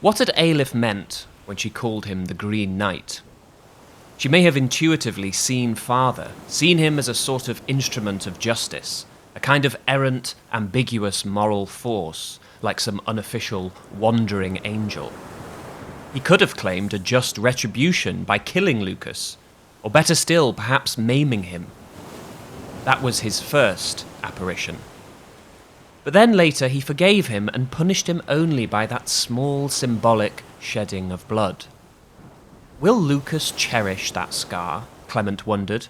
What had Ailith meant when she called him the Green Knight? She may have intuitively seen Father, seen him as a sort of instrument of justice, a kind of errant, ambiguous moral force, like some unofficial, wandering angel. He could have claimed a just retribution by killing Lucas, or better still, perhaps maiming him. That was his first apparition. But then later he forgave him and punished him only by that small symbolic shedding of blood. Will Lucas cherish that scar? Clement wondered.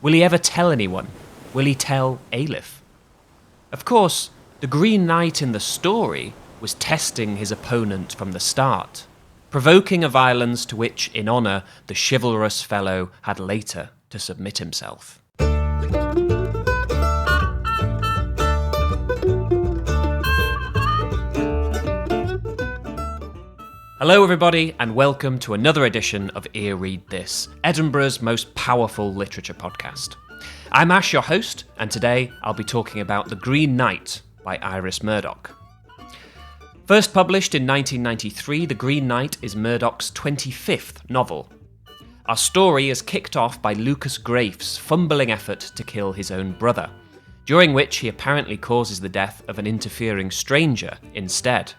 Will he ever tell anyone? Will he tell Ailith? Of course, the Green Knight in the story was testing his opponent from the start, provoking a violence to which, in honour, the chivalrous fellow had later to submit himself. Hello everybody, and welcome to another edition of Ear Read This, Edinburgh's most powerful literature podcast. I'm Ash, your host, and today I'll be talking about The Green Knight by Iris Murdoch. First published in 1993, The Green Knight is Murdoch's 25th novel. Our story is kicked off by Lucas Graif's fumbling effort to kill his own brother, during which he apparently causes the death of an interfering stranger instead.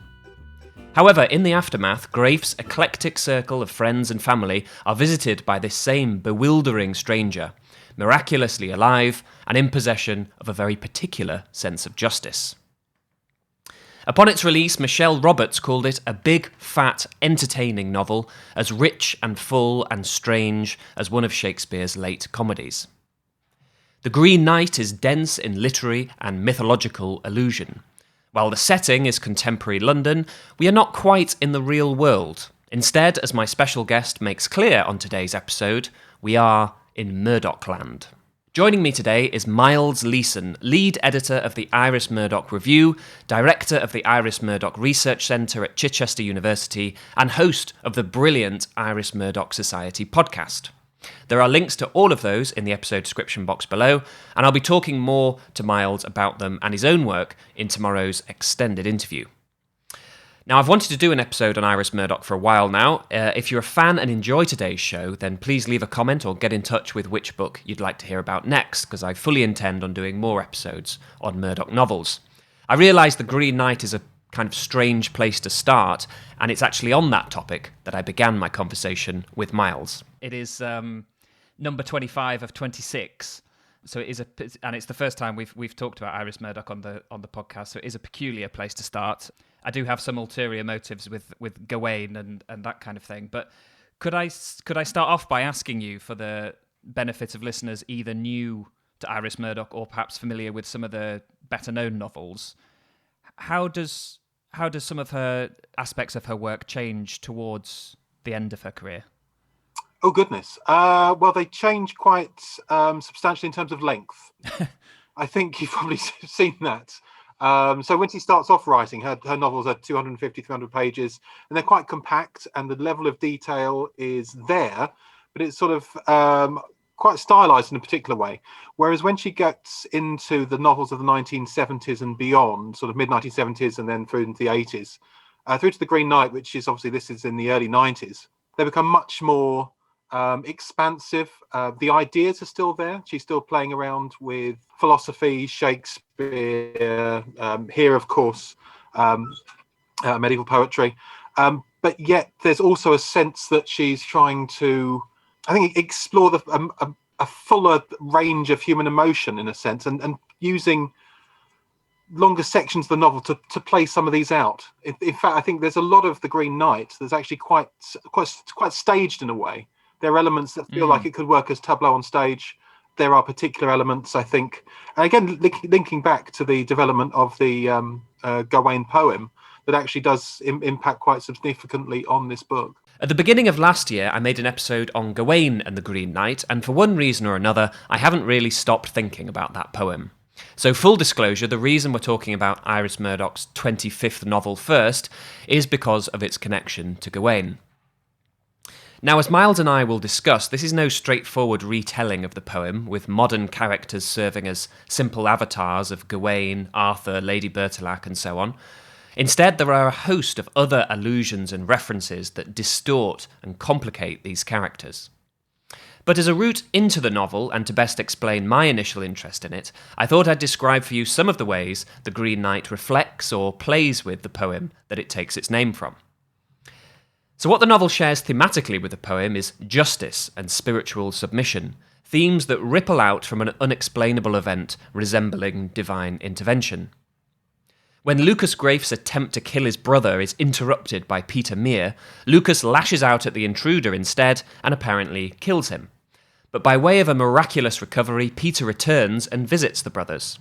However, in the aftermath, Graif's eclectic circle of friends and family are visited by this same bewildering stranger, miraculously alive and in possession of a very particular sense of justice. Upon its release, Michelle Roberts called it a big, fat, entertaining novel, as rich and full and strange as one of Shakespeare's late comedies. The Green Knight is dense in literary and mythological allusion. While the setting is contemporary London, we are not quite in the real world. Instead, as my special guest makes clear on today's episode, we are in Murdochland. Joining me today is Miles Leeson, lead editor of the Iris Murdoch Review, director of the Iris Murdoch Research Centre at Chichester University, and host of the brilliant Iris Murdoch Society podcast. There are links to all of those in the episode description box below, and I'll be talking more to Miles about them and his own work in tomorrow's extended interview. Now, I've wanted to do an episode on Iris Murdoch for a while now. If you're a fan and enjoy today's show, then please leave a comment or get in touch with which book you'd like to hear about next, because I fully intend on doing more episodes on Murdoch novels. I realise The Green Knight is a kind of strange place to start, and it's actually on that topic that I began my conversation with Miles. It is number 25 of 26, so it is and it's the first time we've talked about Iris Murdoch on the podcast, so it is a peculiar place to start. I do have some ulterior motives with Gawain and that kind of thing, but could I start off by asking you, for the benefit of listeners either new to Iris Murdoch or perhaps familiar with some of the better known novels, how does some of her aspects of her work change towards the end of her career? Oh, goodness. Well, they change quite substantially in terms of length. I think you've probably seen that. So when she starts off writing, her novels are 250, 300 pages, and they're quite compact, and the level of detail is there, but it's sort of quite stylized in a particular way. Whereas when she gets into the novels of the 1970s and beyond, sort of mid-1970s and then through into the 80s, through to The Green Knight, which is obviously, this is in the early 90s, they become much more expansive. The ideas are still there. She's still playing around with philosophy, Shakespeare, here, of course, medieval poetry. But yet there's also a sense that she's trying to, I think, explore a fuller range of human emotion, in a sense, and using longer sections of the novel to play some of these out. In fact, I think there's a lot of The Green Knight that's actually quite staged in a way. There are elements that feel like it could work as tableau on stage. There are particular elements, I think, and again, linking back to the development of the Gawain poem, that actually does impact quite significantly on this book. At the beginning of last year, I made an episode on Gawain and the Green Knight, and for one reason or another, I haven't really stopped thinking about that poem. So full disclosure, the reason we're talking about Iris Murdoch's 25th novel first is because of its connection to Gawain. Now, as Miles and I will discuss, this is no straightforward retelling of the poem, with modern characters serving as simple avatars of Gawain, Arthur, Lady Bertilac, and so on. Instead, there are a host of other allusions and references that distort and complicate these characters. But as a route into the novel, and to best explain my initial interest in it, I thought I'd describe for you some of the ways the Green Knight reflects or plays with the poem that it takes its name from. So what the novel shares thematically with the poem is justice and spiritual submission, themes that ripple out from an unexplainable event resembling divine intervention. When Lucas Graif's attempt to kill his brother is interrupted by Peter Mere, Lucas lashes out at the intruder instead and apparently kills him. But by way of a miraculous recovery, Peter returns and visits the brothers.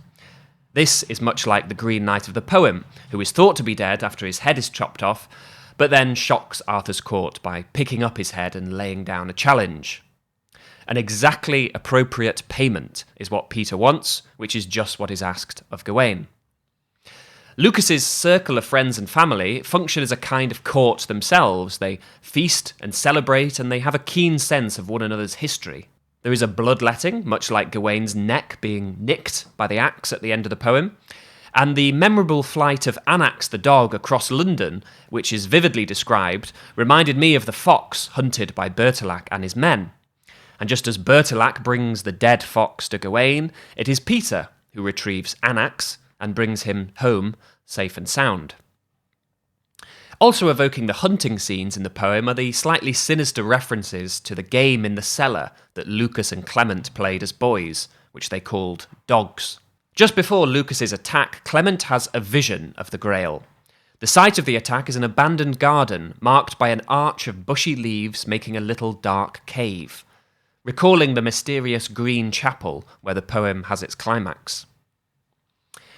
This is much like the Green Knight of the poem, who is thought to be dead after his head is chopped off, but then shocks Arthur's court by picking up his head and laying down a challenge. An exactly appropriate payment is what Peter wants, which is just what is asked of Gawain. Lucas's circle of friends and family function as a kind of court themselves. They feast and celebrate, and they have a keen sense of one another's history. There is a bloodletting, much like Gawain's neck being nicked by the axe at the end of the poem, and the memorable flight of Anax the dog across London, which is vividly described, reminded me of the fox hunted by Bertilac and his men. And just as Bertilac brings the dead fox to Gawain, it is Peter who retrieves Anax and brings him home safe and sound. Also evoking the hunting scenes in the poem are the slightly sinister references to the game in the cellar that Lucas and Clement played as boys, which they called dogs. Just before Lucas's attack, Clement has a vision of the Grail. The site of the attack is an abandoned garden marked by an arch of bushy leaves making a little dark cave, recalling the mysterious green chapel where the poem has its climax.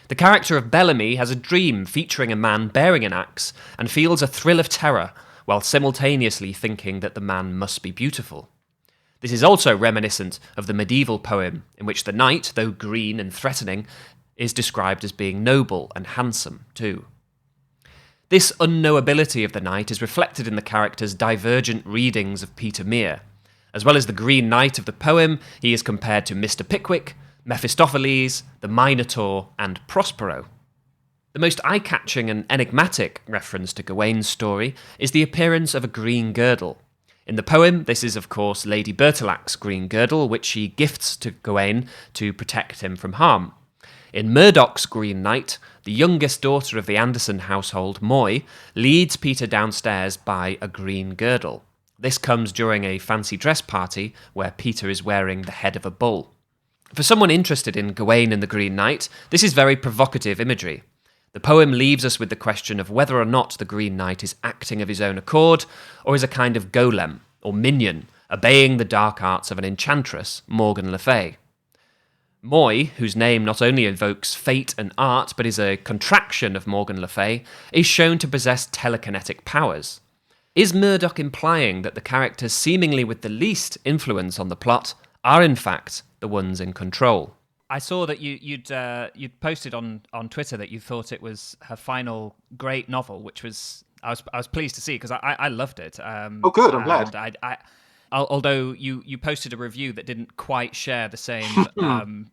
The character of Bellamy has a dream featuring a man bearing an axe and feels a thrill of terror while simultaneously thinking that the man must be beautiful. This is also reminiscent of the medieval poem in which the knight, though green and threatening, is described as being noble and handsome too. This unknowability of the knight is reflected in the character's divergent readings of Peter Mere. As well as the Green Knight of the poem, he is compared to Mr. Pickwick, Mephistopheles, the Minotaur, and Prospero. The most eye-catching and enigmatic reference to Gawain's story is the appearance of a green girdle. In the poem, this is of course Lady Bertilac's green girdle, which she gifts to Gawain to protect him from harm. In Murdoch's Green Knight, the youngest daughter of the Anderson household, Moy, leads Peter downstairs by a green girdle. This comes during a fancy dress party where Peter is wearing the head of a bull. For someone interested in Gawain and the Green Knight, this is very provocative imagery. The poem leaves us with the question of whether or not the Green Knight is acting of his own accord, or is a kind of golem, or minion, obeying the dark arts of an enchantress, Morgan Le Fay. Moy, whose name not only evokes fate and art, but is a contraction of Morgan Le Fay, is shown to possess telekinetic powers. Is Murdoch implying that the characters seemingly with the least influence on the plot are in fact the ones in control? I saw that you'd posted on Twitter that you thought it was her final great novel, which was I was pleased to see because I loved it. Oh, good! I'm glad. Although you posted a review that didn't quite share the same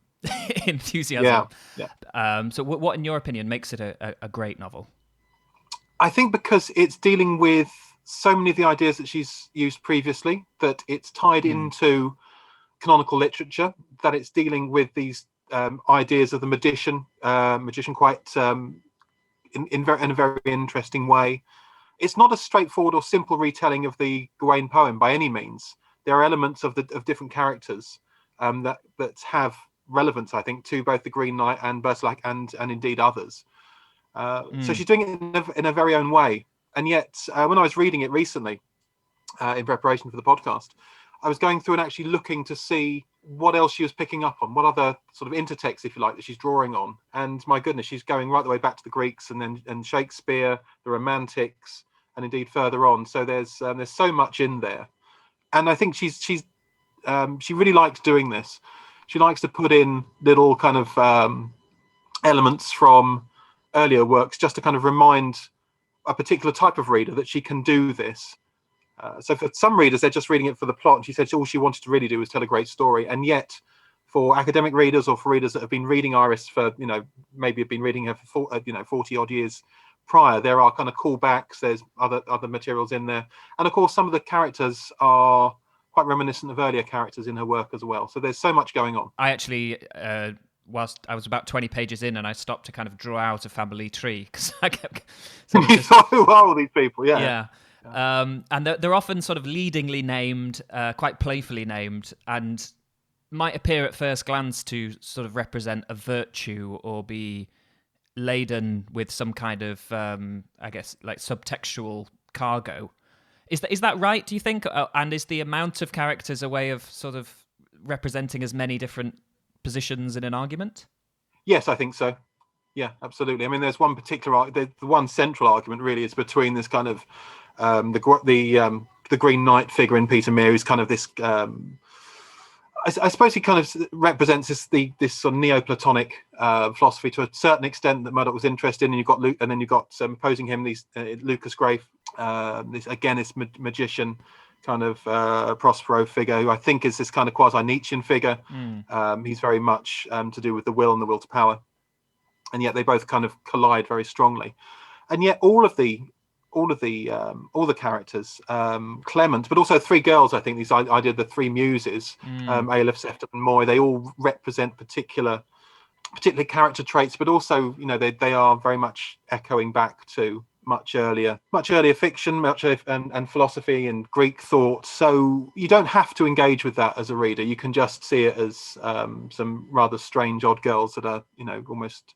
enthusiasm. Yeah. So what, in your opinion, makes it a great novel? I think because it's dealing with so many of the ideas that she's used previously, that it's tied into canonical literature, that it's dealing with these ideas of the magician quite in a very interesting way. It's not a straightforward or simple retelling of the Gawain poem by any means. There are elements of different characters that have relevance, I think, to both the Green Knight and Bertilac and indeed others. So she's doing it in a very own way. And yet, when I was reading it recently, in preparation for the podcast, I was going through and actually looking to see what else she was picking up on, what other sort of intertexts, if you like, that she's drawing on. And my goodness, she's going right the way back to the Greeks and Shakespeare, the Romantics, and indeed further on. So there's so much in there. And I think she really likes doing this. She likes to put in little kind of elements from earlier works just to kind of remind a particular type of reader that she can do this. So for some readers, they're just reading it for the plot. And she said all she wanted to really do was tell a great story. And yet, for academic readers or for readers that have been reading Iris for, maybe have been reading her for 40 odd years prior, there are kind of callbacks. There's other materials in there, and of course, some of the characters are quite reminiscent of earlier characters in her work as well. So there's so much going on. I actually, whilst I was about 20 pages in, and I stopped to kind of draw out a family tree because I kept. So you thought, who are all these people? Yeah. And they're often sort of leadingly named, quite playfully named, and might appear at first glance to sort of represent a virtue or be laden with some kind of, I guess, like subtextual cargo. Is that right, do you think? And is the amount of characters a way of sort of representing as many different positions in an argument? Yes, I think so. Yeah, absolutely. I mean, there's one particular, the one central argument really is between this kind of the Green Knight figure in Peter Mere, who's kind of this. I suppose he kind of represents this sort of Neoplatonic philosophy to a certain extent that Murdoch was interested in. And you've got opposing him Lucas Grafe, this magician kind of Prospero figure, who I think is this kind of quasi-Nietzschean figure. He's very much to do with the will and the will to power, and yet they both kind of collide very strongly. And yet all the characters, Clement, but also three girls. I think these idea of the three muses, Aleph, Sefton, and Moy. They all represent particular character traits, but also they are very much echoing back to much earlier fiction, and philosophy and Greek thought. So you don't have to engage with that as a reader. You can just see it as some rather strange odd girls that are almost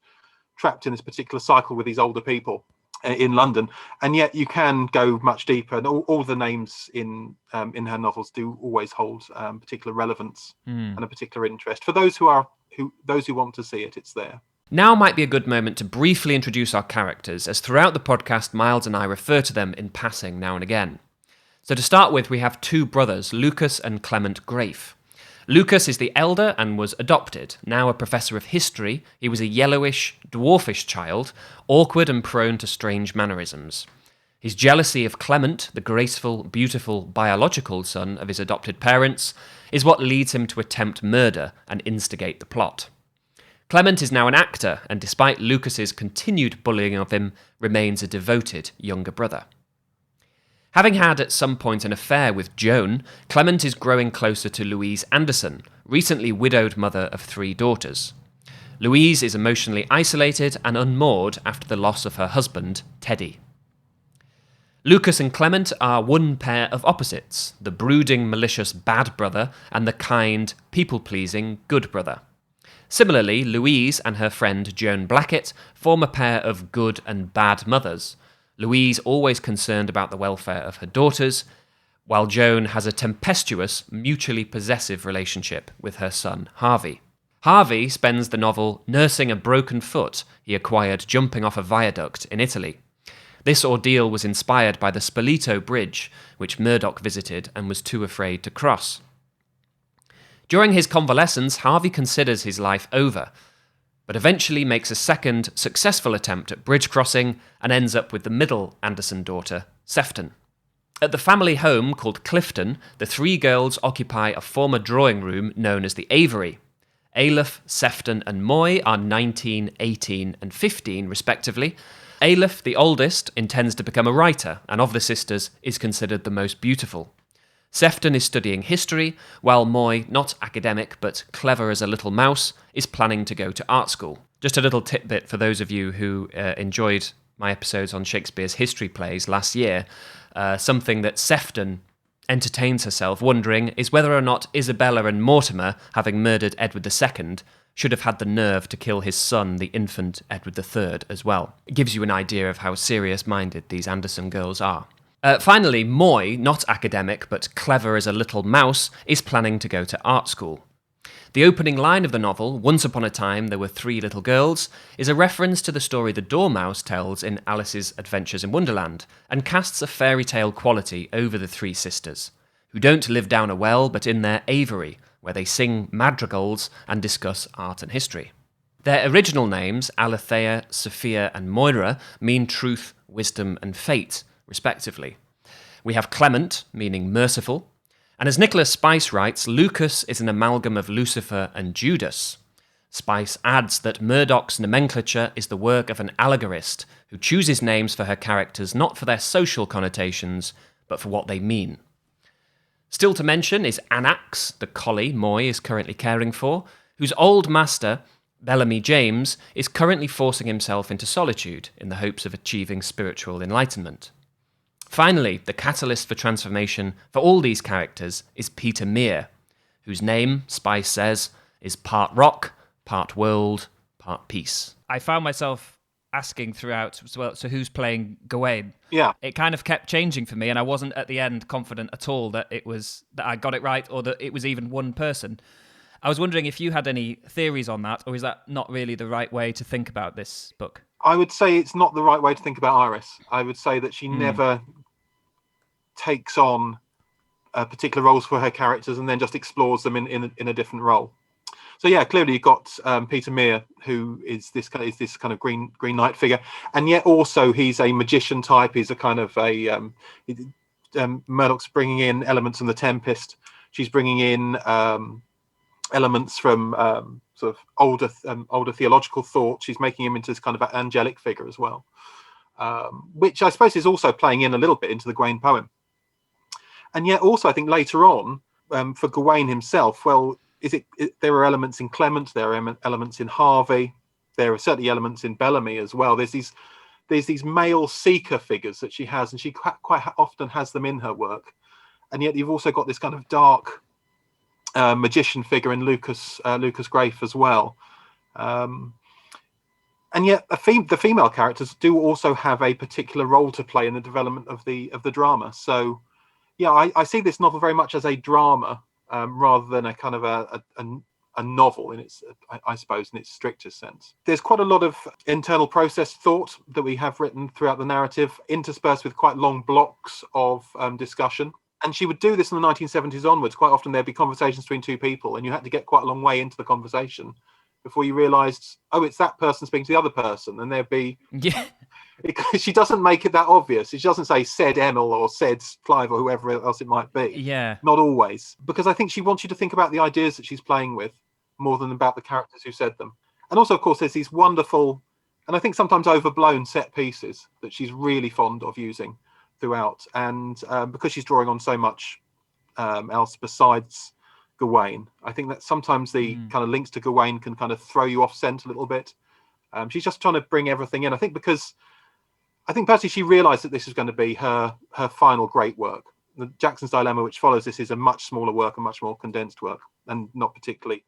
trapped in this particular cycle with these older people in London, and yet you can go much deeper. And all the names in her novels do always hold particular relevance and a particular interest for those who want to see it. It's there. Now might be a good moment to briefly introduce our characters, as throughout the podcast, Miles and I refer to them in passing now and again. So to start with, we have two brothers, Lucas and Clement Grafe. Lucas is the elder and was adopted. Now a professor of history, he was a yellowish, dwarfish child, awkward and prone to strange mannerisms. His jealousy of Clement, the graceful, beautiful, biological son of his adopted parents, is what leads him to attempt murder and instigate the plot. Clement is now an actor, and despite Lucas's continued bullying of him, remains a devoted younger brother. Having had at some point an affair with Joan, Clement is growing closer to Louise Anderson, recently widowed mother of 3 daughters. Louise is emotionally isolated and unmoored after the loss of her husband, Teddy. Lucas and Clement are one pair of opposites, the brooding, malicious bad brother and the kind, people-pleasing good brother. Similarly, Louise and her friend Joan Blackett form a pair of good and bad mothers, Louise always concerned about the welfare of her daughters, while Joan has a tempestuous, mutually possessive relationship with her son Harvey. Harvey spends the novel nursing a broken foot he acquired jumping off a viaduct in Italy. This ordeal was inspired by the Spoleto Bridge, which Murdoch visited and was too afraid to cross. During his convalescence, Harvey considers his life over, but eventually makes a second successful attempt at bridge crossing and ends up with the middle Anderson daughter, Sefton. At the family home called Clifton, the 3 girls occupy a former drawing room known as the Aviary. Aleph, Sefton and Moy are 19, 18 and 15 respectively. Aleph, the oldest, intends to become a writer, and of the sisters is considered the most beautiful. Sefton is studying history, while Moy, not academic but clever as a little mouse, is planning to go to art school. Just a little tidbit for those of you who enjoyed my episodes on Shakespeare's history plays last year. Something that Sefton entertains herself wondering is whether or not Isabella and Mortimer, having murdered Edward II, should have had the nerve to kill his son, the infant Edward III, as well. It gives you an idea of how serious-minded these Anderson girls are. Finally, Moy, not academic but clever as a little mouse, is planning to go to art school. The opening line of the novel, Once Upon a Time There Were 3 Little Girls, is a reference to the story the Dormouse tells in Alice's Adventures in Wonderland, and casts a fairy tale quality over the 3 sisters, who don't live down a well but in their aviary, where they sing madrigals and discuss art and history. Their original names, Alethea, Sophia and Moira, mean truth, wisdom and fate, respectively. We have Clement, meaning merciful, and as Nicholas Spice writes, Lucas is an amalgam of Lucifer and Judas. Spice adds that Murdoch's nomenclature is the work of an allegorist who chooses names for her characters not for their social connotations, but for what they mean. Still to mention is Anax, the collie Moy is currently caring for, whose old master, Bellamy James, is currently forcing himself into solitude in the hopes of achieving spiritual enlightenment. Finally, the catalyst for transformation for all these characters is Peter Mere, whose name, Spice says, is part rock, part world, part peace. I found myself asking throughout, well, so who's playing Gawain? Yeah. It kind of kept changing for me, and I wasn't at the end confident at all that I got it right, or that it was even one person. I was wondering if you had any theories on that, or is that not really the right way to think about this book? I would say it's not the right way to think about Iris. I would say that she never takes on particular roles for her characters and then just explores them in a different role. So yeah, clearly you've got Peter Mere, who is this kind of Green Knight figure, and yet also he's a magician type. He's a kind of Murdoch's bringing in elements from the Tempest. She's bringing in elements from sort of older theological thought. She's making him into this kind of angelic figure as well, which I suppose is also playing in a little bit into the Gawain poem. And yet also I think later on for Gawain himself, well, there are elements in Clement, there are elements in Harvey, there are certainly elements in Bellamy as well. There's these male seeker figures that she has, and she quite often has them in her work. And yet you've also got this kind of dark magician figure in Lucas Grafe as well. And yet the female characters do also have a particular role to play in the development of the drama. So yeah, I see this novel very much as a drama rather than a kind of a novel in its, I suppose, in its strictest sense. There's quite a lot of internal processed thought that we have written throughout the narrative, interspersed with quite long blocks of discussion. And she would do this in the 1970s onwards. Quite often there'd be conversations between two people, and you had to get quite a long way into the conversation before you realised, oh, it's that person speaking to the other person, and there'd be... Yeah. She doesn't make it that obvious. She doesn't say said Emil or said Clive or whoever else it might be. Yeah. Not always. Because I think she wants you to think about the ideas that she's playing with more than about the characters who said them. And also, of course, there's these wonderful, and I think sometimes overblown set pieces that she's really fond of using throughout. And because she's drawing on so much else besides Gawain, I think that sometimes the kind of links to Gawain can kind of throw you off scent a little bit. She's just trying to bring everything in. I think personally she realised that this is going to be her final great work. The Jackson's Dilemma, which follows this, is a much smaller work, a much more condensed work, and not particularly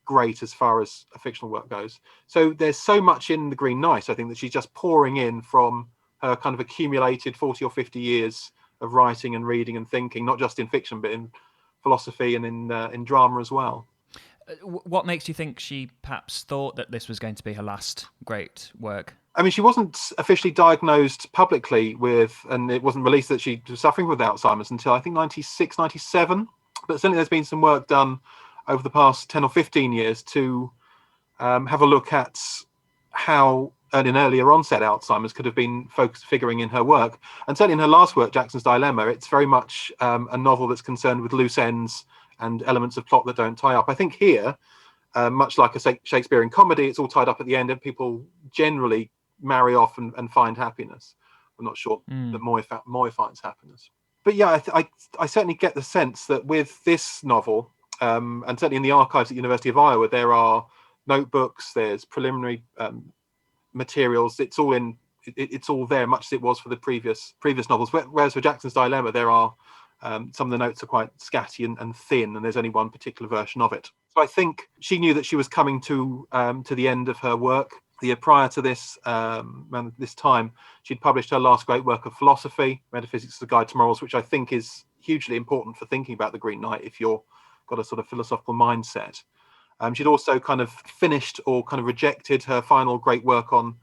great as far as a fictional work goes. So there's so much in The Green Knight, I think, that she's just pouring in from her kind of accumulated 40 or 50 years of writing and reading and thinking, not just in fiction, but in philosophy and in drama as well. What makes you think she perhaps thought that this was going to be her last great work? I mean, she wasn't officially diagnosed publicly with, and it wasn't released that she was suffering with Alzheimer's until I think 96, 97. But certainly there's been some work done over the past 10 or 15 years to have a look at how an earlier onset Alzheimer's could have been figuring in her work. And certainly in her last work, Jackson's Dilemma, it's very much a novel that's concerned with loose ends and elements of plot that don't tie up. I think here, much like a Shakespearean comedy, it's all tied up at the end and people generally marry off and find happiness. I'm not sure that Moy finds happiness. But yeah, I certainly get the sense that with this novel, and certainly in the archives at University of Iowa, there are notebooks, there's preliminary materials. It's all there, much as it was for the previous novels. Whereas for Jackson's Dilemma, there are some of the notes are quite scatty and thin, and there's only one particular version of it. So I think she knew that she was coming to the end of her work. The year prior to this time, she'd published her last great work of philosophy, Metaphysics, A Guide to Morals, which I think is hugely important for thinking about the Green Knight if you've got a sort of philosophical mindset. She'd also kind of finished or kind of rejected her final great work on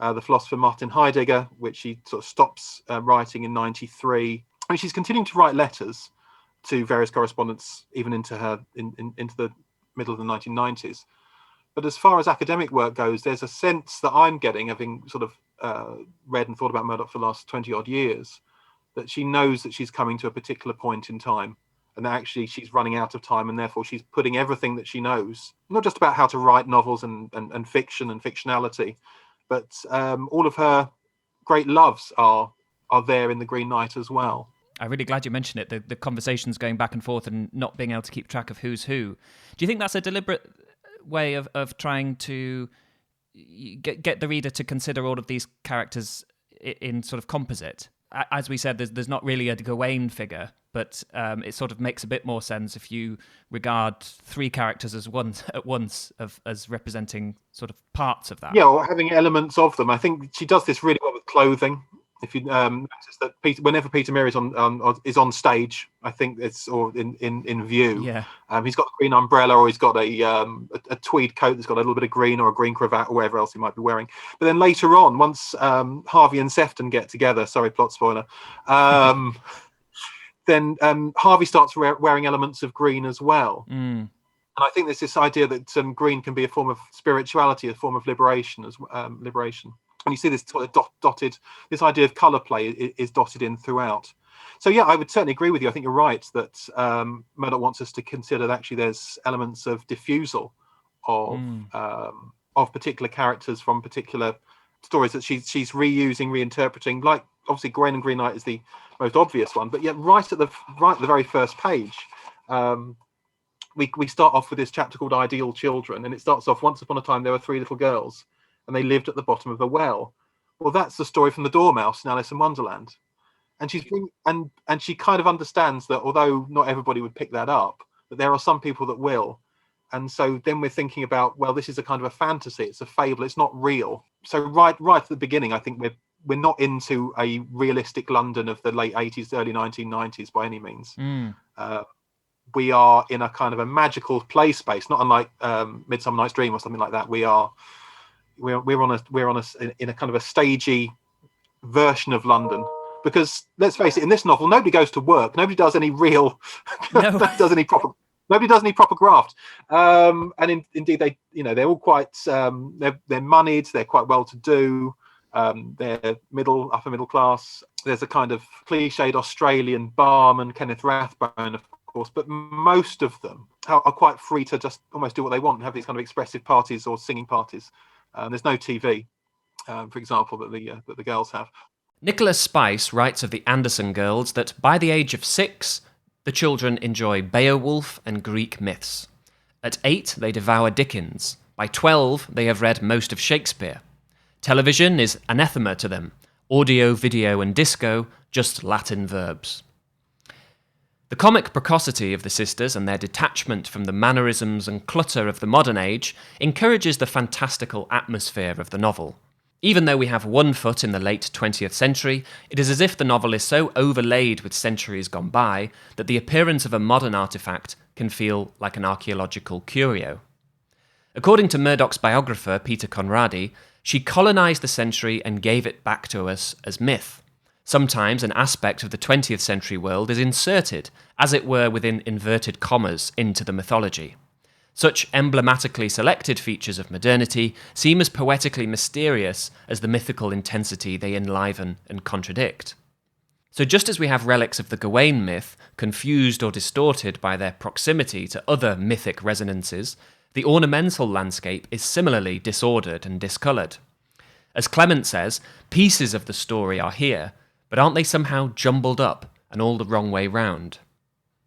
the philosopher Martin Heidegger, which she sort of stops writing in 93. I mean, she's continuing to write letters to various correspondents even into the middle of the 1990s. But as far as academic work goes, there's a sense that I'm getting, having sort of read and thought about Murdoch for the last 20 odd years, that she knows that she's coming to a particular point in time, and actually she's running out of time, and therefore she's putting everything that she knows, not just about how to write novels and fiction and fictionality, but all of her great loves are there in the Green Knight as well. I'm really glad you mentioned it, the conversations going back and forth and not being able to keep track of who's who. Do you think that's a deliberate way of trying to get the reader to consider all of these characters in sort of composite? As we said, there's not really a Gawain figure, but it sort of makes a bit more sense if you regard three characters as as representing sort of parts of that. Yeah, or having elements of them. I think she does this really well with clothing. If you notice that whenever Peter Mere is on stage, I think it's or in view. Yeah. He's got a green umbrella, or he's got a tweed coat that's got a little bit of green, or a green cravat, or whatever else he might be wearing. But then later on, once Harvey and Sefton get together, sorry, plot spoiler, then Harvey starts wearing elements of green as well. And I think there's this idea that green can be a form of spirituality, a form of liberation as liberation. And you see this sort of dotted, this idea of colour play is dotted in throughout. So yeah, I would certainly agree with you. I think you're right that Murdoch wants us to consider that actually there's elements of diffusal of particular characters from particular stories that she's reusing, reinterpreting. Like obviously, Gawain and Green Knight is the most obvious one, but yet right at the very first page, we start off with this chapter called Ideal Children, and it starts off, once upon a time there were three little girls, and they lived at the bottom of a well. Well, that's the story from the Dormouse in Alice in Wonderland. And she kind of understands that although not everybody would pick that up, that there are some people that will. And so then we're thinking about, well, this is a kind of a fantasy. It's a fable. It's not real. So right at the beginning, I think we're not into a realistic London of the late 80s, early 1990s by any means. We are in a kind of a magical play space, not unlike Midsummer Night's Dream or something like that. We're on a kind of a stagey version of London, because let's face it, in this novel nobody goes to work, nobody does any real nobody does any proper graft, and indeed they're all quite they're moneyed, they're quite well to do, they're upper middle class. There's a kind of cliched Australian barman, Kenneth Rathbone, of course, but most of them are quite free to just almost do what they want and have these kind of expressive parties or singing parties. There's no TV, for example, that the girls have. Nicholas Spice writes of the Anderson girls that by the age of 6, the children enjoy Beowulf and Greek myths. At 8, they devour Dickens. By 12, they have read most of Shakespeare. Television is anathema to them. Audio, video, and disco, just Latin verbs. The comic precocity of the sisters and their detachment from the mannerisms and clutter of the modern age encourages the fantastical atmosphere of the novel. Even though we have one foot in the late 20th century, it is as if the novel is so overlaid with centuries gone by that the appearance of a modern artefact can feel like an archaeological curio. According to Murdoch's biographer, Peter Conradi, she colonised the century and gave it back to us as myth. Sometimes an aspect of the 20th century world is inserted, as it were within inverted commas, into the mythology. Such emblematically selected features of modernity seem as poetically mysterious as the mythical intensity they enliven and contradict. So just as we have relics of the Gawain myth, confused or distorted by their proximity to other mythic resonances, the ornamental landscape is similarly disordered and discoloured. As Clement says, pieces of the story are here, but aren't they somehow jumbled up and all the wrong way round?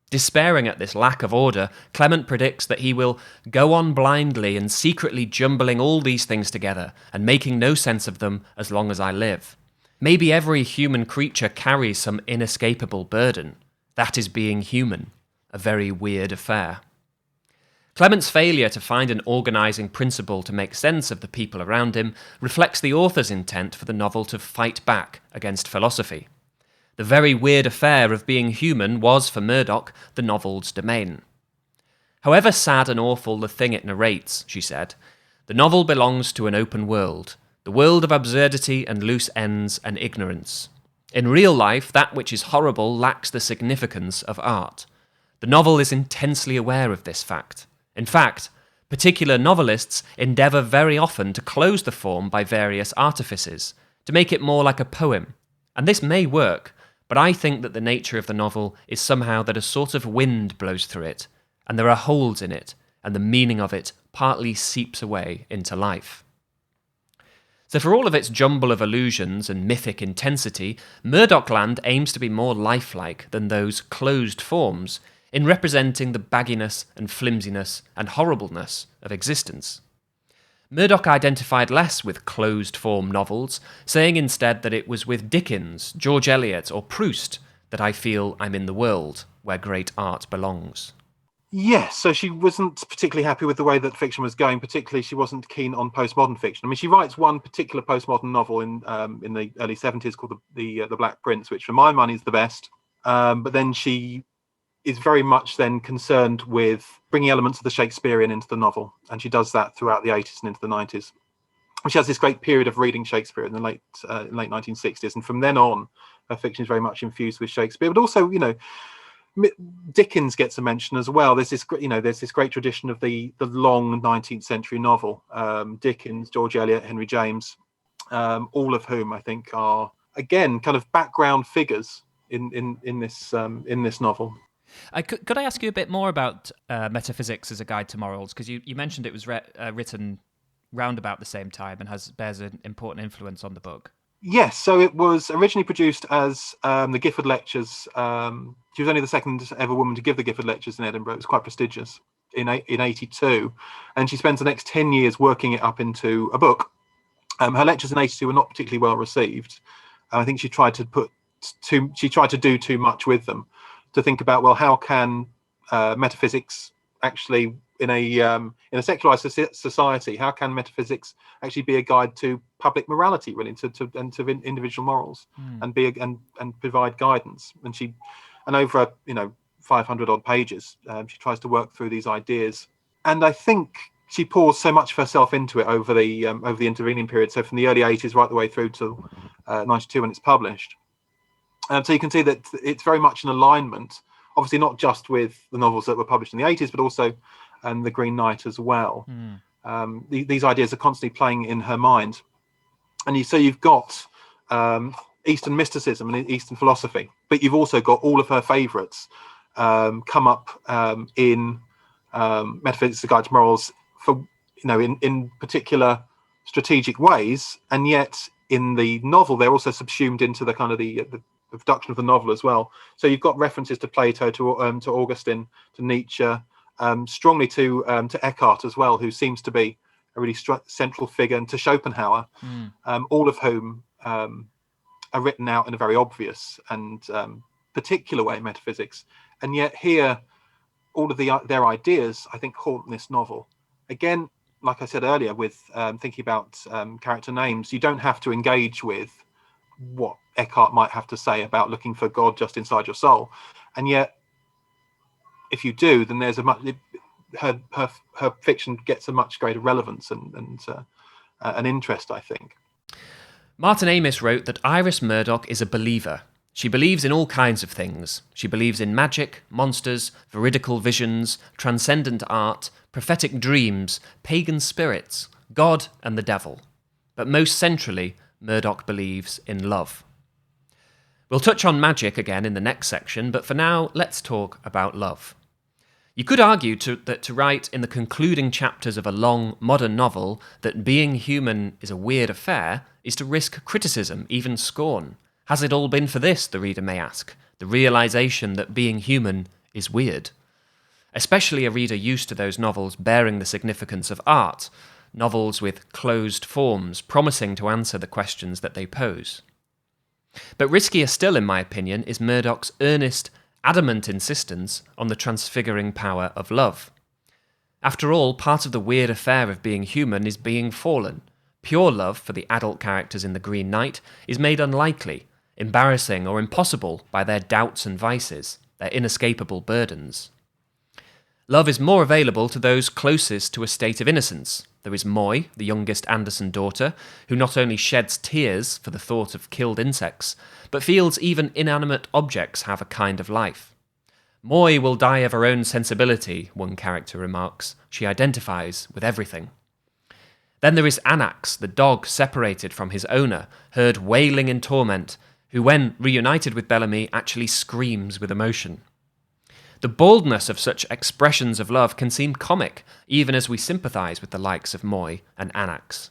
Despairing at this lack of order, Clement predicts that he will go on blindly and secretly jumbling all these things together and making no sense of them as long as I live. Maybe every human creature carries some inescapable burden. That is being human, a very weird affair. Clement's failure to find an organising principle to make sense of the people around him reflects the author's intent for the novel to fight back against philosophy. The very weird affair of being human was, for Murdoch, the novel's domain. However sad and awful the thing it narrates, she said, the novel belongs to an open world, the world of absurdity and loose ends and ignorance. In real life, that which is horrible lacks the significance of art. The novel is intensely aware of this fact. In fact, particular novelists endeavour very often to close the form by various artifices, to make it more like a poem. And this may work, but but I think that the nature of the novel is somehow that a sort of wind blows through it, and there are holes in it, and the meaning of it partly seeps away into life. So for all of its jumble of allusions and mythic intensity, Murdochland aims to be more lifelike than those closed forms in representing the bagginess and flimsiness and horribleness of existence. Murdoch identified less with closed-form novels, saying instead that it was with Dickens, George Eliot or Proust that I feel I'm in the world where great art belongs. Yes, so she wasn't particularly happy with the way that fiction was going. Particularly, she wasn't keen on postmodern fiction. I mean, she writes one particular postmodern novel in the early 70s called the Black Prince, which for my money is the best. But then she is very much then concerned with bringing elements of the Shakespearean into the novel, and she does that throughout the 80s and into the 90s. She has this great period of reading Shakespeare in the late 1960s, and from then on, her fiction is very much infused with Shakespeare. But also, Dickens gets a mention as well. There's this great tradition of the long 19th century novel. Dickens, George Eliot, Henry James, all of whom I think are again kind of background figures in this novel. Could I ask you a bit more about Metaphysics as a Guide to Morals? Because you mentioned it was written round about the same time and bears an important influence on the book. Yes, so it was originally produced as the Gifford Lectures. She was only the second ever woman to give the Gifford Lectures in Edinburgh. It was quite prestigious in 82. And she spends the next 10 years working it up into a book. Her lectures in 82 were not particularly well received. I think she tried to do too much with them, to think about, well, how can metaphysics actually, in a secularized society, how can metaphysics actually be a guide to public morality, really, to individual morals, and provide guidance? And over 500 odd pages, she tries to work through these ideas, and I think she pours so much of herself into it over the intervening period. So from the early 80s right the way through to 92 when it's published. So you can see that it's very much in alignment, obviously not just with the novels that were published in the 80s, but also The Green Knight as well. These ideas are constantly playing in her mind. And you've got Eastern mysticism and Eastern philosophy, but you've also got all of her favourites come up in Metaphysics, A Guide to Morals for in particular strategic ways, and yet in the novel they're also subsumed into the kind of the production of the novel as well. So you've got references to Plato, to Augustine, to Nietzsche, strongly to Eckhart as well, who seems to be a really central figure, and to Schopenhauer, all of whom are written out in a very obvious and particular way in metaphysics. And yet here, all of their ideas, I think, haunt this novel. Again, like I said earlier, with thinking about character names, you don't have to engage with what Eckhart might have to say about looking for God just inside your soul. And yet, if you do, then there's her fiction gets a much greater relevance and an interest, I think. Martin Amis wrote that Iris Murdoch is a believer. She believes in all kinds of things. She believes in magic, monsters, veridical visions, transcendent art, prophetic dreams, pagan spirits, God and the devil. But most centrally, Murdoch believes in love. We'll touch on magic again in the next section, but for now, let's talk about love. You could argue that to write in the concluding chapters of a long, modern novel that being human is a weird affair is to risk criticism, even scorn. Has it all been for this, the reader may ask, the realization that being human is weird? Especially a reader used to those novels bearing the significance of art, novels with closed forms promising to answer the questions that they pose. But riskier still, in my opinion, is Murdoch's earnest, adamant insistence on the transfiguring power of love. After all, part of the weird affair of being human is being fallen. Pure love for the adult characters in The Green Knight is made unlikely, embarrassing or impossible by their doubts and vices, their inescapable burdens. Love is more available to those closest to a state of innocence. There is Moy, the youngest Anderson daughter, who not only sheds tears for the thought of killed insects, but feels even inanimate objects have a kind of life. Moy will die of her own sensibility, one character remarks. She identifies with everything. Then there is Anax, the dog separated from his owner, heard wailing in torment, who, when reunited with Bellamy, actually screams with emotion. The boldness of such expressions of love can seem comic, even as we sympathise with the likes of Moy and Anax.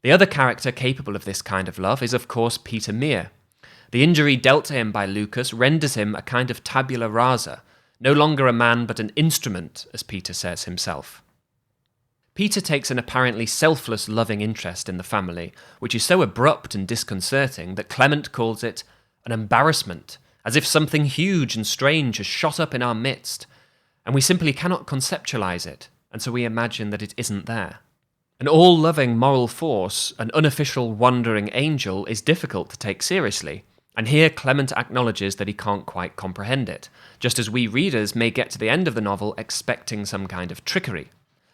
The other character capable of this kind of love is, of course, Peter Mere. The injury dealt to him by Lucas renders him a kind of tabula rasa, no longer a man but an instrument, as Peter says himself. Peter takes an apparently selfless loving interest in the family, which is so abrupt and disconcerting that Clement calls it an embarrassment, as if something huge and strange has shot up in our midst, and we simply cannot conceptualise it, and so we imagine that it isn't there. An all-loving moral force, an unofficial wandering angel, is difficult to take seriously, and here Clement acknowledges that he can't quite comprehend it, just as we readers may get to the end of the novel expecting some kind of trickery.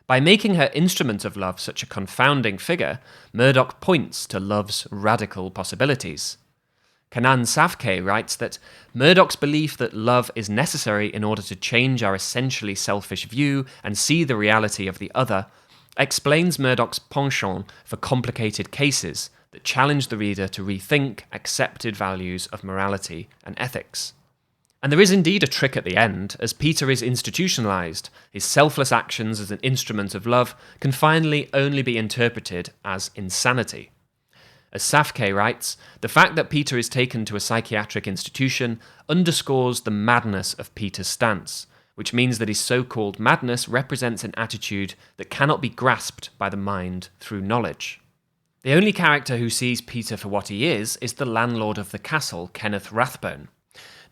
By making her instrument of love such a confounding figure, Murdoch points to love's radical possibilities. Kanan Savke writes that Murdoch's belief that love is necessary in order to change our essentially selfish view and see the reality of the other explains Murdoch's penchant for complicated cases that challenge the reader to rethink accepted values of morality and ethics. And there is indeed a trick at the end, as Peter is institutionalised. His selfless actions as an instrument of love can finally only be interpreted as insanity. As Savke writes, the fact that Peter is taken to a psychiatric institution underscores the madness of Peter's stance, which means that his so-called madness represents an attitude that cannot be grasped by the mind through knowledge. The only character who sees Peter for what he is the landlord of the castle, Kenneth Rathbone.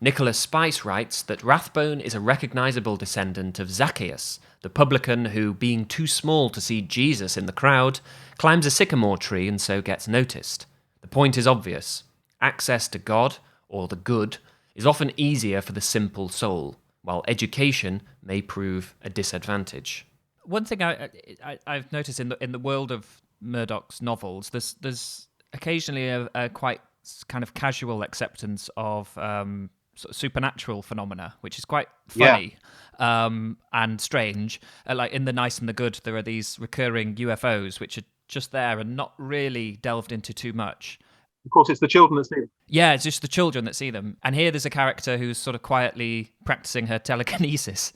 Nicholas Spice writes that Rathbone is a recognisable descendant of Zacchaeus, the publican who, being too small to see Jesus in the crowd, climbs a sycamore tree and so gets noticed. The point is obvious. Access to God, or the good, is often easier for the simple soul, while education may prove a disadvantage. One thing I've noticed in the world of Murdoch's novels, there's occasionally a quite kind of casual acceptance of sort of supernatural phenomena, which is quite funny and strange. Like in The Nice and the Good, there are these recurring UFOs which are just there and not really delved into too much. Of course, it's the children that see them. Yeah, it's just the children that see them. And here there's a character who's sort of quietly practicing her telekinesis.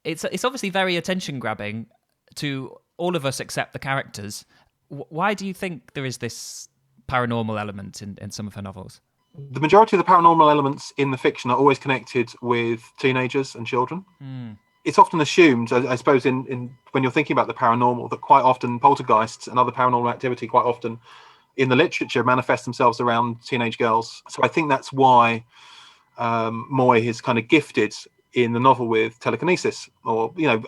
It's obviously very attention-grabbing to all of us except the characters. Why do you think there is this paranormal element in some of her novels? The majority of the paranormal elements in the fiction are always connected with teenagers and children. It's often assumed, I suppose, in when you're thinking about the paranormal, that quite often poltergeists and other paranormal activity quite often in the literature manifest themselves around teenage girls. So I think that's why Moy is kind of gifted in the novel with telekinesis, or, you know,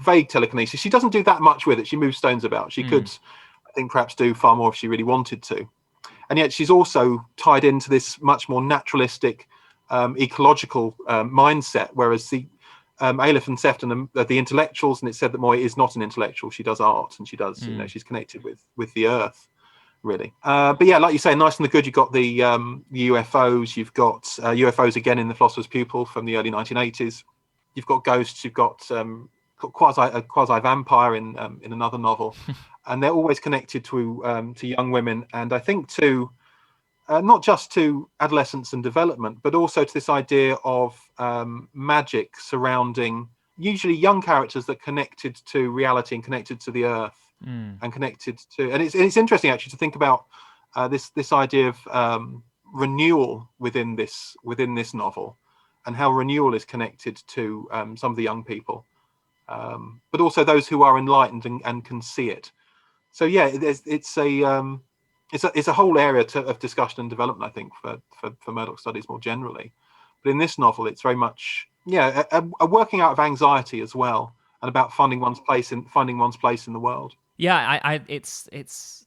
vague telekinesis. She doesn't do that much with it. She moves stones about. She could, I think, perhaps do far more if she really wanted to. And yet she's also tied into this much more naturalistic, ecological mindset, whereas the Aleph and Sefton are the intellectuals, and it's said that Moy is not an intellectual. She does art, and she does, you know, she's connected with the earth, really. But yeah, like you say, Nice and the Good, you've got the UFOs, you've got UFOs again in The Philosopher's Pupil from the early 1980s. You've got ghosts, you've got a quasi-vampire in another novel. And they're always connected to young women, and I think to not just to adolescence and development, but also to this idea of magic surrounding usually young characters that connected to reality and connected to the earth, and connected to. And it's interesting actually to think about this idea of renewal within this novel, and how renewal is connected to some of the young people, but also those who are enlightened and can see it. So yeah, it's a whole area of discussion and development, I think, for Murdoch studies more generally. But in this novel, it's very much a working out of anxiety as well, and about finding one's place in the world. Yeah, it's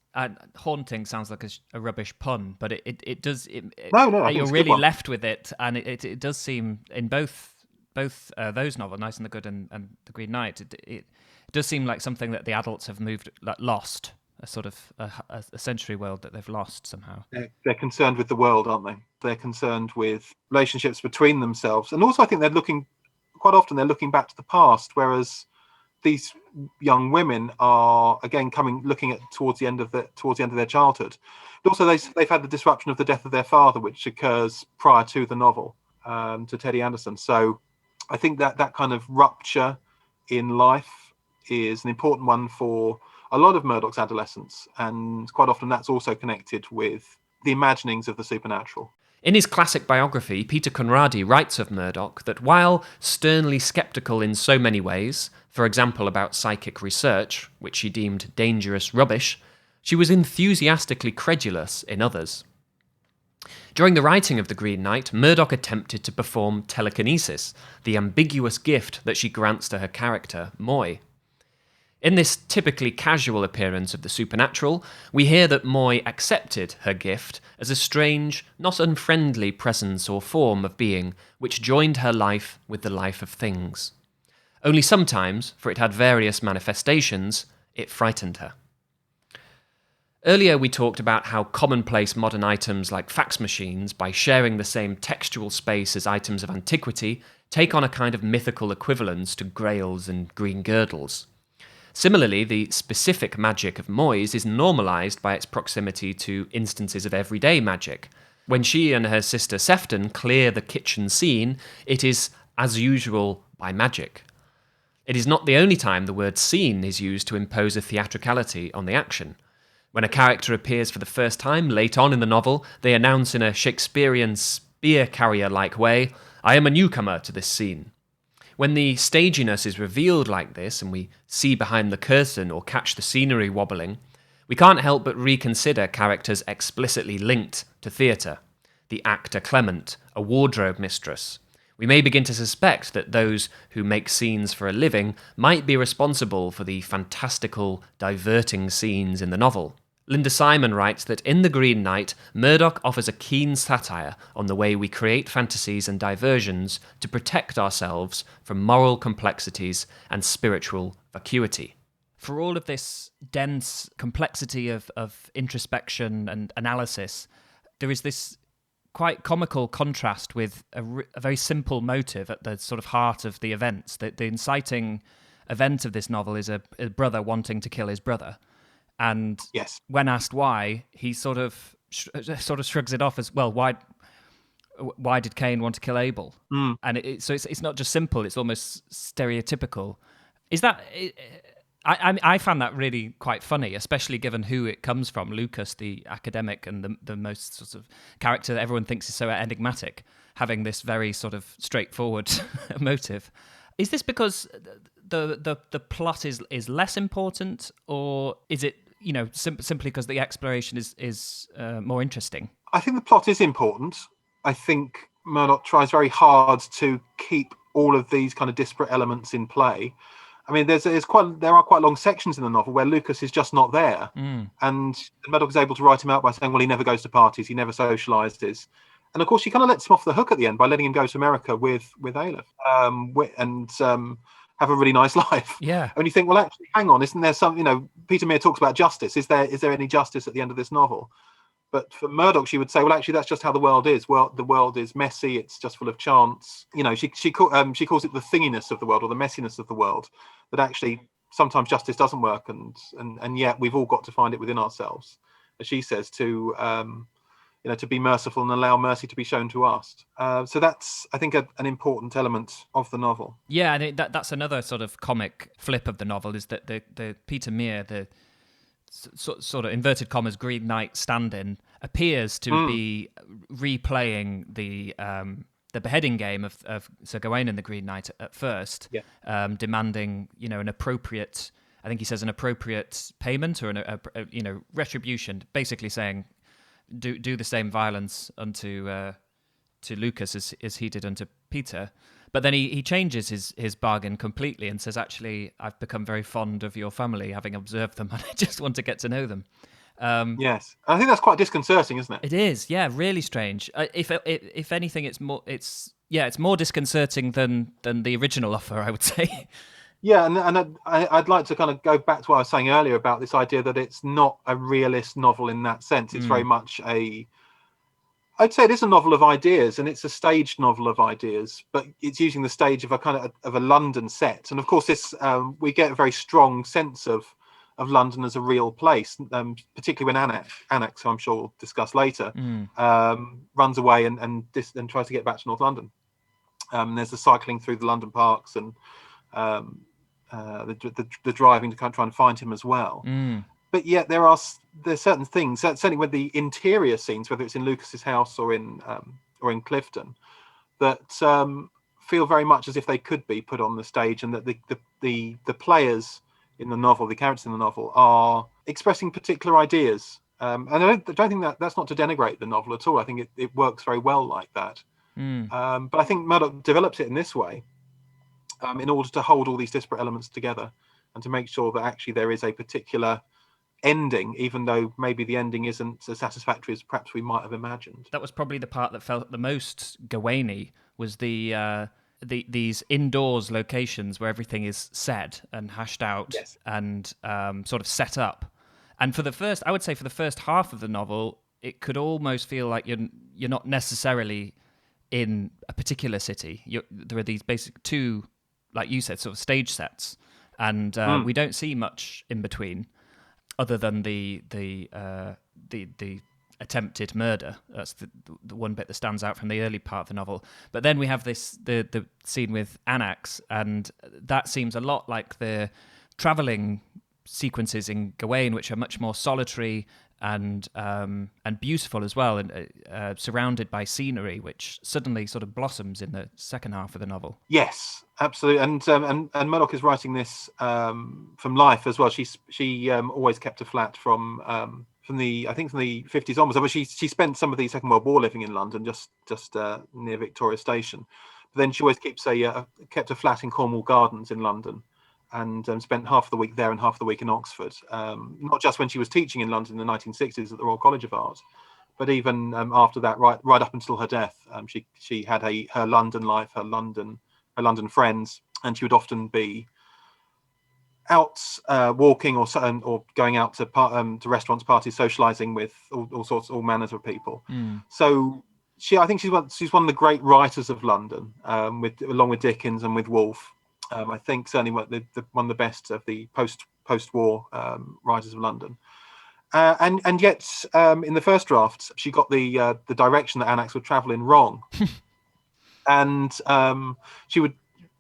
haunting sounds like a rubbish pun, but it does. No, you're really left with it, and it does seem in both those novels, Nice and the Good and The Green Knight, it does seem like something that the adults have lost, a sort of a sensory world that they've lost somehow. They're concerned with the world, aren't they? They're concerned with relationships between themselves, and also I think quite often they're looking back to the past, whereas these young women are again looking at towards the end of their childhood. But also they've had the disruption of the death of their father, which occurs prior to the novel, to Teddy Anderson. So I think that kind of rupture in life is an important one for a lot of Murdoch's adolescents, and quite often that's also connected with the imaginings of the supernatural. In his classic biography, Peter Conradi writes of Murdoch that while sternly sceptical in so many ways, for example about psychic research, which she deemed dangerous rubbish, she was enthusiastically credulous in others. During the writing of The Green Knight, Murdoch attempted to perform telekinesis, the ambiguous gift that she grants to her character, Moy. In this typically casual appearance of the supernatural, we hear that Moy accepted her gift as a strange, not unfriendly presence or form of being which joined her life with the life of things. Only sometimes, for it had various manifestations, it frightened her. Earlier we talked about how commonplace modern items like fax machines, by sharing the same textual space as items of antiquity, take on a kind of mythical equivalence to grails and green girdles. Similarly, the specific magic of Moy's is normalised by its proximity to instances of everyday magic. When she and her sister Sefton clear the kitchen scene, it is, as usual, by magic. It is not the only time the word scene is used to impose a theatricality on the action. When a character appears for the first time late on in the novel, they announce in a Shakespearean spear carrier-like way, "I am a newcomer to this scene." When the staginess is revealed like this, and we see behind the curtain or catch the scenery wobbling, we can't help but reconsider characters explicitly linked to theatre. The actor Clement, a wardrobe mistress. We may begin to suspect that those who make scenes for a living might be responsible for the fantastical, diverting scenes in the novel. Linda Simon writes that in The Green Knight, Murdoch offers a keen satire on the way we create fantasies and diversions to protect ourselves from moral complexities and spiritual vacuity. For all of this dense complexity of introspection and analysis, there is this quite comical contrast with a very simple motive at the sort of heart of the events. The inciting event of this novel is a brother wanting to kill his brother. And yes, when asked why, he sort of shrugs it off as, well, why did Cain want to kill Abel? And so it's not just simple; it's almost stereotypical. Is that? I found that really quite funny, especially given who it comes from. Lucas, the academic, and the most sort of character that everyone thinks is so enigmatic, having this very sort of straightforward motive. Is this because the plot is less important, or is it simply because the exploration is more interesting? I think the plot is important. I think Murdoch tries very hard to keep all of these kind of disparate elements in play. I mean, there are quite long sections in the novel where Lucas is just not there, and Murdoch is able to write him out by saying, well, he never goes to parties, he never socialises. And of course, she kind of lets him off the hook at the end by letting him go to America with Aleph, and have a really nice life. Yeah. And you think, well, actually, hang on, isn't there some? Peter Mere talks about justice. Is there any justice at the end of this novel? But for Murdoch, she would say, well, actually, that's just how the world is. Well, the world is messy. It's just full of chance. She calls it the thinginess of the world, or the messiness of the world. That actually sometimes justice doesn't work, and yet we've all got to find it within ourselves, as she says, to be merciful and allow mercy to be shown to us. So that's, I think, an important element of the novel. Yeah, and that's another sort of comic flip of the novel, is that the Peter Mere, the sort of inverted commas Green Knight stand-in, appears to be replaying the beheading game of Sir Gawain and the Green Knight at first, demanding an appropriate, I think he says, an appropriate payment or an retribution, basically saying, do the same violence unto to Lucas as he did unto Peter. But then he changes his bargain completely and says, actually, I've become very fond of your family, having observed them, and I just want to get to know them. Yes, I think that's quite disconcerting, isn't it? It is, yeah, really strange. If anything, it's more disconcerting than the original offer, I would say. Yeah, and I'd like to kind of go back to what I was saying earlier about this idea that it's not a realist novel in that sense. It's very much a I'd say it is a novel of ideas, and it's a staged novel of ideas, but it's using the stage of a kind of a London set. And of course, this we get a very strong sense of London as a real place, particularly when Annex, who I'm sure we'll discuss later, runs away and tries to get back to North London. There's the cycling through the London parks and the driving to try and find him as well. But yet there's certain things, certainly with the interior scenes, whether it's in Lucas's house or in Clifton, that feel very much as if they could be put on the stage, and that the players in the novel, the characters in the novel, are expressing particular ideas. And I don't think that's not to denigrate the novel at all. I think it works very well like that. But I think Murdoch develops it in this way in order to hold all these disparate elements together and to make sure that actually there is a particular ending, even though maybe the ending isn't as satisfactory as perhaps we might have imagined. That was probably the part that felt the most Gawain-y, was these indoors locations where everything is said and hashed out. Yes. And sort of set up. And for the first half of the novel, it could almost feel like you're not necessarily in a particular city. There are these basic two, like you said, sort of stage sets, and we don't see much in between, other than the attempted murder. That's the one bit that stands out from the early part of the novel. But then we have the scene with Annex, and that seems a lot like the travelling sequences in Gawain, which are much more solitary and beautiful as well, and surrounded by scenery, which suddenly sort of blossoms in the second half of the novel. Yes, absolutely. And Murdoch is writing this from life as well. She always kept a flat from the 50s onwards. I mean, she spent some of the Second World War living in London, just near Victoria Station. But then she always kept a flat in Cornwall Gardens in London, and spent half the week there and half the week in Oxford. Not just when she was teaching in London in the 1960s at the Royal College of Art, but even after that, right up until her death. She had her London life, her London friends, and she would often be out walking or going out to restaurants, parties, socialising with all manners of people. So I think she's one of the great writers of London, along with Dickens and with Woolf. I think certainly one of the best of the post-war writers of London. And yet, in the first draft, she got the direction that Annex would travel in wrong. And she would,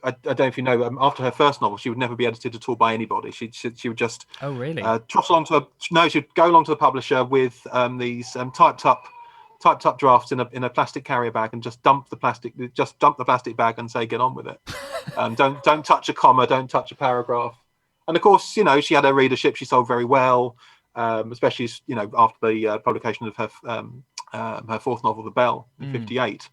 I don't know if you know, after her first novel, she would never be edited at all by anybody. She would just trot along she'd go along to the publisher with these typed up drafts in a plastic carrier bag, and just dump the plastic bag and say, get on with it. Don't touch a comma, don't touch a paragraph. And of course, she had her readership. She sold very well, especially after the publication of her fourth novel, The Bell, in '58.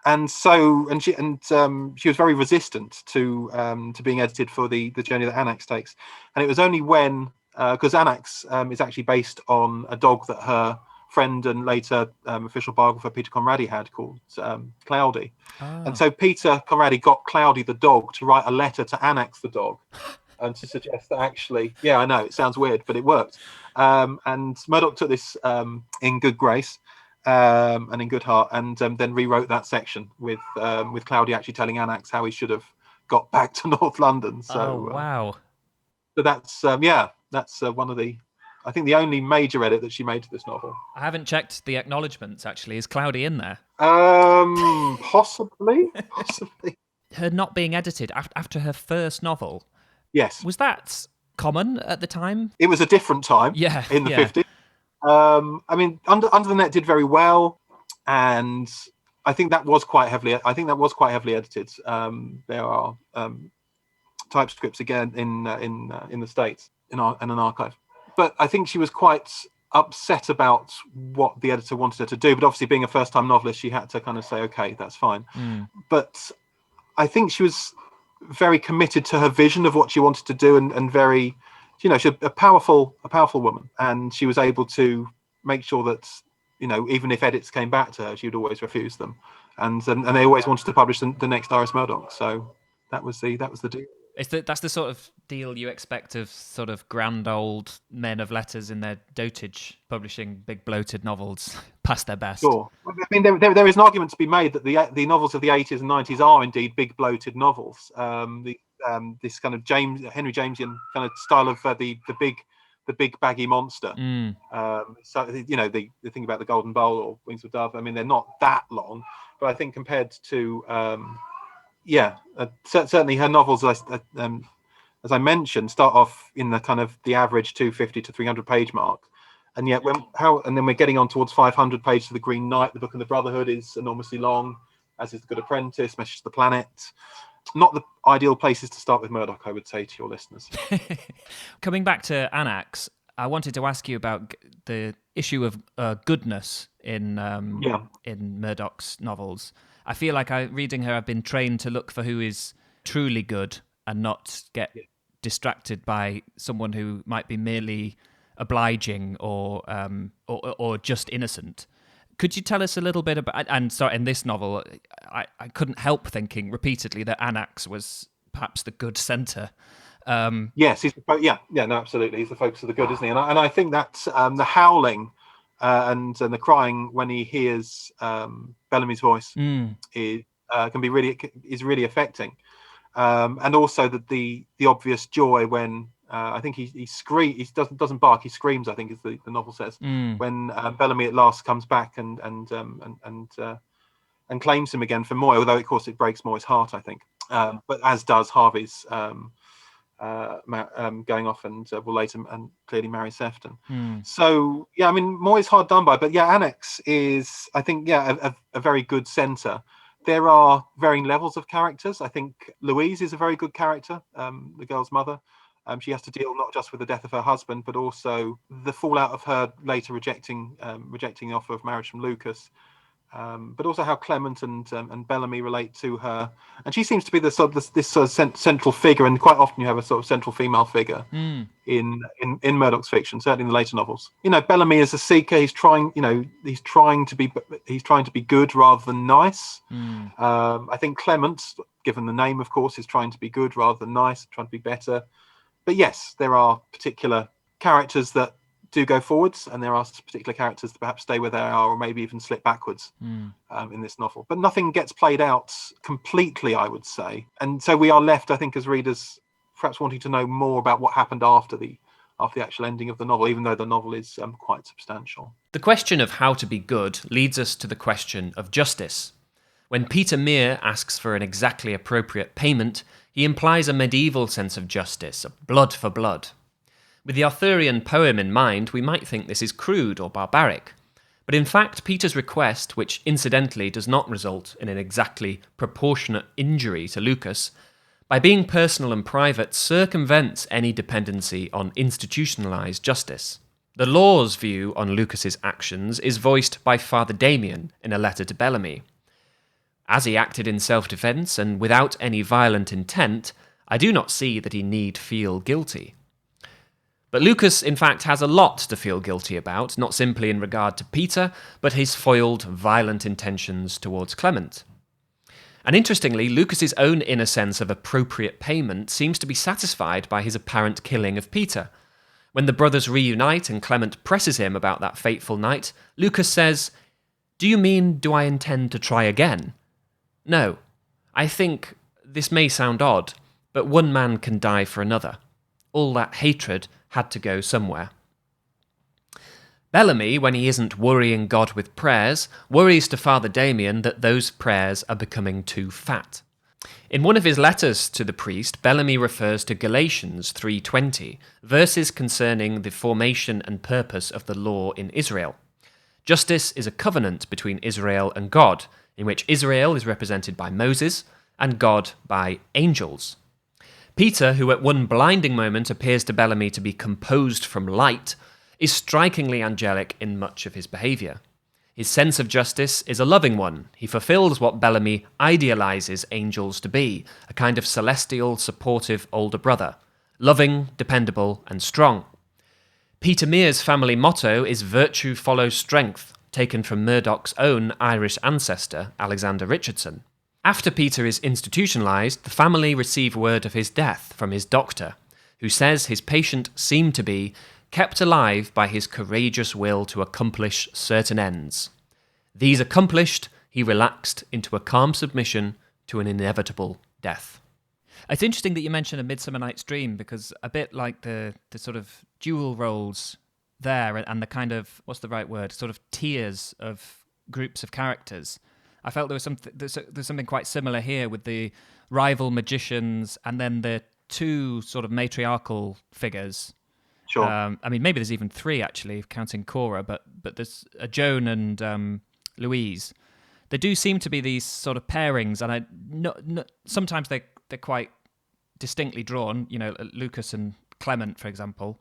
And so, she was very resistant to being edited for the journey that Annex takes. And it was only when, because Annex is actually based on a dog that her friend and later official biographer Peter Conradi had, called Cloudy. And so Peter Conradi got Cloudy the dog to write a letter to Annex the dog, and to suggest that actually, yeah, I know it sounds weird, but it worked. And Murdoch took this in good grace and in good heart, and then rewrote that section with Cloudy actually telling Annex how he should have got back to North London. So wow. So that's one of the, I think, the only major edit that she made to this novel. I haven't checked the acknowledgements, actually. Is Cloudy in there? Possibly. Her not being edited after her first novel. Yes. Was that common at the time? It was a different time. Yeah. In the 50s. I mean, Under the Net did very well, and I think that was quite heavily edited. There are typescripts again in the States in an archive. But I think she was quite upset about what the editor wanted her to do. But obviously, being a first-time novelist, she had to kind of say, okay, that's fine. But I think she was very committed to her vision of what she wanted to do, and very, she's a powerful woman. And she was able to make sure that, even if edits came back to her, she would always refuse them. And they always wanted to publish the next Iris Murdoch. So that was the deal. That's the sort of deal you expect of sort of grand old men of letters in their dotage, publishing big bloated novels past their best. Sure. I mean, there is an argument to be made that the novels of the 80s and 90s are indeed big bloated novels. This kind of Henry Jamesian kind of style of the big baggy monster. So the thing about the Golden Bowl or Wings of Dove, I mean, they're not that long, but I think compared to certainly her novels, as I mentioned, start off in the kind of the average 250 to 300 page mark, and yet and then we're getting on towards 500 pages of The Green Knight. The Book of the Brotherhood is enormously long, as is The Good Apprentice, Message to the Planet. Not the ideal places to start with Murdoch, I would say to your listeners. Coming back to Anax, I wanted to ask you about the issue of goodness in Murdoch's novels. I feel like reading her, I've been trained to look for who is truly good and not get distracted by someone who might be merely obliging or just innocent. Could you tell us a little bit about? And sorry, in this novel, I couldn't help thinking repeatedly that Anax was perhaps the good centre. Yes, absolutely. He's the focus of the good, isn't he? And I think that's the howling and the crying when he hears Bellamy's voice is really affecting, and also the obvious joy when I think he screams. He doesn't bark. He screams, I think, as the novel says, when Bellamy at last comes back and claims him again for Moy. Although of course it breaks Moy's heart, I think, but as does Harvey's going off and will later and clearly marry Sefton. So I mean, Moy's hard done by, but Anax is, I think, a very good centre. There are varying levels of characters. I think Louise is a very good character, the girl's mother. She has to deal not just with the death of her husband, but also the fallout of her later rejecting the offer of marriage from Lucas. But also how Clement and Bellamy relate to her, and she seems to be this sort of central figure. And quite often you have a sort of central female figure in Murdoch's fiction, certainly in the later novels. Bellamy is a seeker. He's trying to be good rather than nice. I think Clement, given the name, of course, is trying to be good rather than nice, trying to be better. But yes, there are particular characters that do go forwards, and there are particular characters that perhaps stay where they are, or maybe even slip backwards in this novel. But nothing gets played out completely, I would say, and so we are left, I think, as readers, perhaps wanting to know more about what happened after the actual ending of the novel, even though the novel is quite substantial. The question of how to be good leads us to the question of justice. When Peter Mere asks for an exactly appropriate payment, he implies a medieval sense of justice, of blood for blood. With the Arthurian poem in mind, we might think this is crude or barbaric. But in fact, Peter's request, which incidentally does not result in an exactly proportionate injury to Lucas, by being personal and private, circumvents any dependency on institutionalised justice. The law's view on Lucas's actions is voiced by Father Damien in a letter to Bellamy. As he acted in self-defence and without any violent intent, I do not see that he need feel guilty. But Lucas, in fact, has a lot to feel guilty about, not simply in regard to Peter, but his foiled, violent intentions towards Clement. And interestingly, Lucas's own inner sense of appropriate payment seems to be satisfied by his apparent killing of Peter. When the brothers reunite and Clement presses him about that fateful night, Lucas says, "Do you mean, do I intend to try again? No. I think, this may sound odd, but one man can die for another. All that hatred had to go somewhere." Bellamy, when he isn't worrying God with prayers, worries to Father Damien that those prayers are becoming too fat. In one of his letters to the priest, Bellamy refers to Galatians 3:20, verses concerning the formation and purpose of the law in Israel. Justice is a covenant between Israel and God, in which Israel is represented by Moses and God by angels. Peter, who at one blinding moment appears to Bellamy to be composed from light, is strikingly angelic in much of his behaviour. His sense of justice is a loving one. He fulfills what Bellamy idealises angels to be, a kind of celestial, supportive older brother, loving, dependable and strong. Peter Mere's family motto is "Virtue follows strength," taken from Murdoch's own Irish ancestor, Alexander Richardson. After Peter is institutionalised, the family receive word of his death from his doctor, who says his patient seemed to be kept alive by his courageous will to accomplish certain ends. These accomplished, he relaxed into a calm submission to an inevitable death. It's interesting that you mentioned A Midsummer Night's Dream, because a bit like the sort of dual roles there and the kind of, what's the right word, sort of tiers of groups of characters, I felt there's something quite similar here with the rival magicians and then the two sort of matriarchal figures. Sure. I mean, maybe there's even three, actually, counting Cora, but there's Joan and Louise. There do seem to be these sort of pairings, and sometimes they're quite distinctly drawn. You know, Lucas and Clement, for example.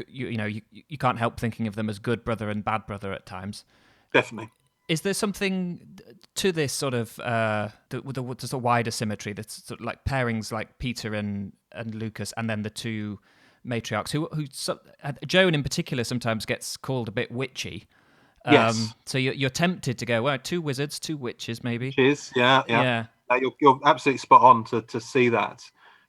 You can't help thinking of them as good brother and bad brother at times. Definitely. Is there something to this sort of there's a wider symmetry that's sort of like pairings like Peter and Lucas, and then the two matriarchs who Joan in particular sometimes gets called a bit witchy. Yes. So you're tempted to go, well, two wizards, two witches, maybe. Witches, yeah. You're absolutely spot on to see that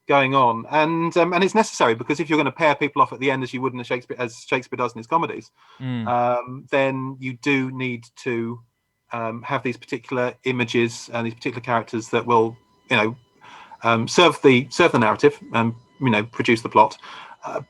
going on, and it's necessary, because if you're going to pair people off at the end as you would in as Shakespeare does in his comedies, then you do need to have these particular images and these particular characters that will, serve the narrative and produce the plot.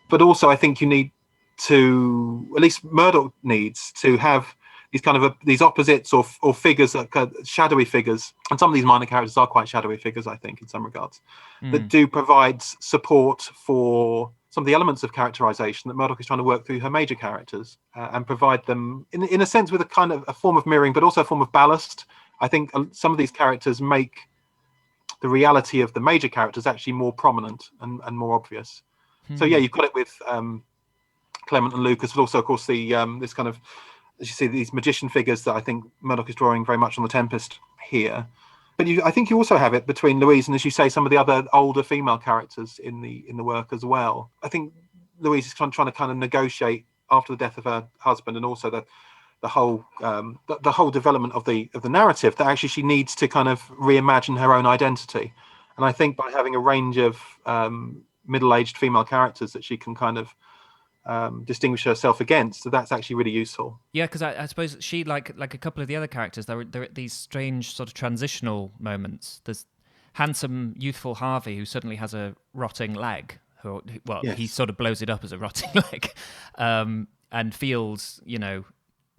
But also, I think you need to, at least Murdoch needs to have these kind of these opposites or figures, shadowy figures, and some of these minor characters are quite shadowy figures, I think, in some regards, that do provide support for some of the elements of characterization that Murdoch is trying to work through her major characters, and provide them in a sense with a kind of a form of mirroring, but also a form of ballast. I think some of these characters make the reality of the major characters actually more prominent and more obvious. So yeah, you've got it with Clement and Lucas, but also, of course, the this kind of, as you see, these magician figures that I think Murdoch is drawing very much on The Tempest here. But I think you also have it between Louise and, as you say, some of the other older female characters in the work as well. I think Louise is trying to kind of negotiate after the death of her husband, and also the whole development of the narrative, that actually she needs to kind of reimagine her own identity. And I think by having a range of middle-aged female characters that she can kind of distinguish herself against, so that's actually really useful. Yeah, because I suppose she, like a couple of the other characters, there are these strange sort of transitional moments. There's handsome, youthful Harvey, who suddenly has a rotting leg. Yes. He sort of blows it up as a rotting leg, and feels,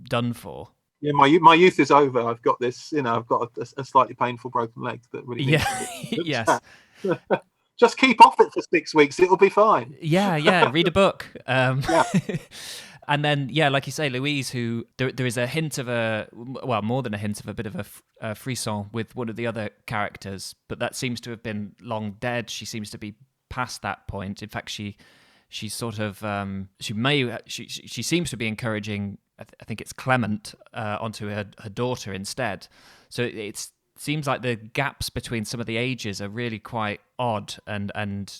done for. Yeah, my youth is over. I've got this, I've got a slightly painful broken leg that really needs yes. Just keep off it for 6 weeks. It'll be fine. Yeah. Read a book. And then, like you say, Louise, who there is a hint of more than a hint of a bit of a frisson with one of the other characters, but that seems to have been long dead. She seems to be past that point. In fact, she's sort of she seems to be encouraging, I think it's Clement, onto her daughter instead. So it seems like the gaps between some of the ages are really quite odd and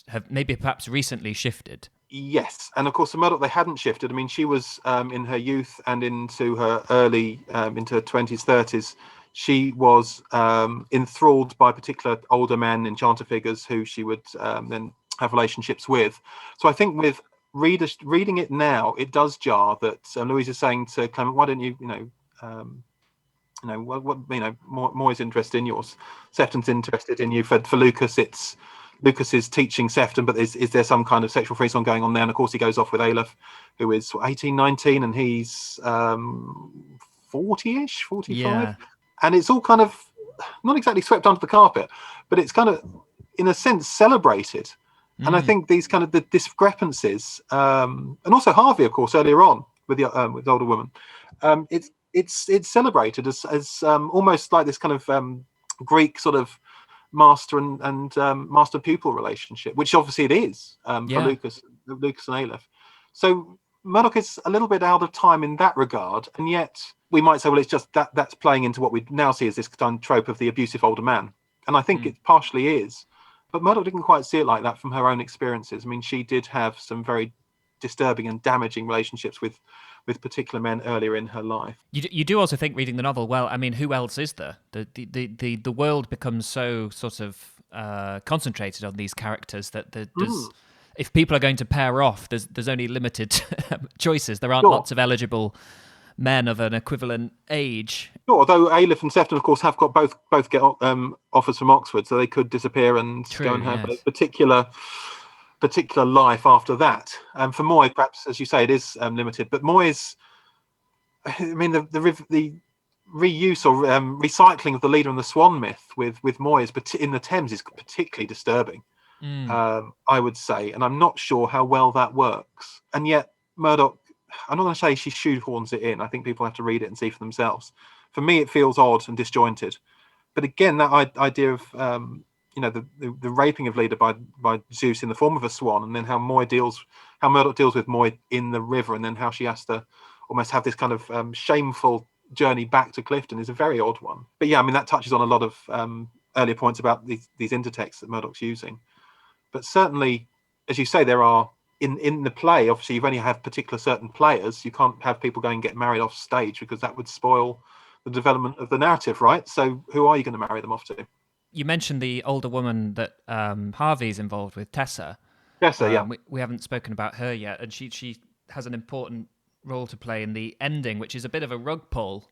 have maybe perhaps recently shifted. Yes, and of course, the Murdoch, they hadn't shifted. I mean, she was in her youth and into her early, into her 20s, 30s. She was enthralled by particular older men, enchanter figures, who she would then have relationships with. So I think with readers reading it now, it does jar that Louise is saying to Clement, "Why don't you, more is interested in yours. Sefton's interested in you. For Lucas, Lucas is teaching Sefton, but is there some kind of sexual frisson going on there?" And of course, he goes off with Aleph, who is 18, 19, and he's 40-ish, 45. Yeah. And it's all kind of not exactly swept under the carpet, but it's kind of, in a sense, celebrated. And I think these kind of the discrepancies, and also Harvey, of course, earlier on with the older woman, it's celebrated as almost like this kind of Greek sort of master and master pupil relationship, which obviously it is for Lucas and Aleph. So Murdoch is a little bit out of time in that regard, and yet we might say, well, it's just that's playing into what we now see as this kind of trope of the abusive older man, and I think it partially is. But Murdoch didn't quite see it like that from her own experiences. I mean, she did have some very disturbing and damaging relationships with with particular men earlier in her life. You do also think, reading the novel, well, I mean, who else is there? The world becomes so sort of concentrated on these characters that there's if people are going to pair off, there's only limited choices. There aren't lots of eligible men of an equivalent age. Sure, although Aleph and Sefton, of course, have got both get offers from Oxford, so they could disappear and go and have a particular life after that. For Moy, perhaps, as you say, it is limited. But Moy is, I mean, the reuse or recycling of the Leader and the Swan myth with Moy in the Thames is particularly disturbing. I would say, and I'm not sure how well that works. And yet Murdoch, I'm not going to say she shoehorns it in. I think people have to read it and see for themselves. For me, it feels odd and disjointed. But again, that idea of the raping of Leda by Zeus in the form of a swan, and then how Murdoch deals with Moy in the river, and then how she has to almost have this kind of shameful journey back to Clifton is a very odd one. But yeah, I mean, that touches on a lot of earlier points about these intertexts that Murdoch's using. But certainly, as you say, there are in the play, obviously you've only have particular certain players. You can't have people going and get married off stage, because that would spoil the development of the narrative, right? So who are you going to marry them off to? You mentioned the older woman that Harvey's involved with, Tessa. Tessa, yeah. We haven't spoken about her yet, and she has an important role to play in the ending, which is a bit of a rug pull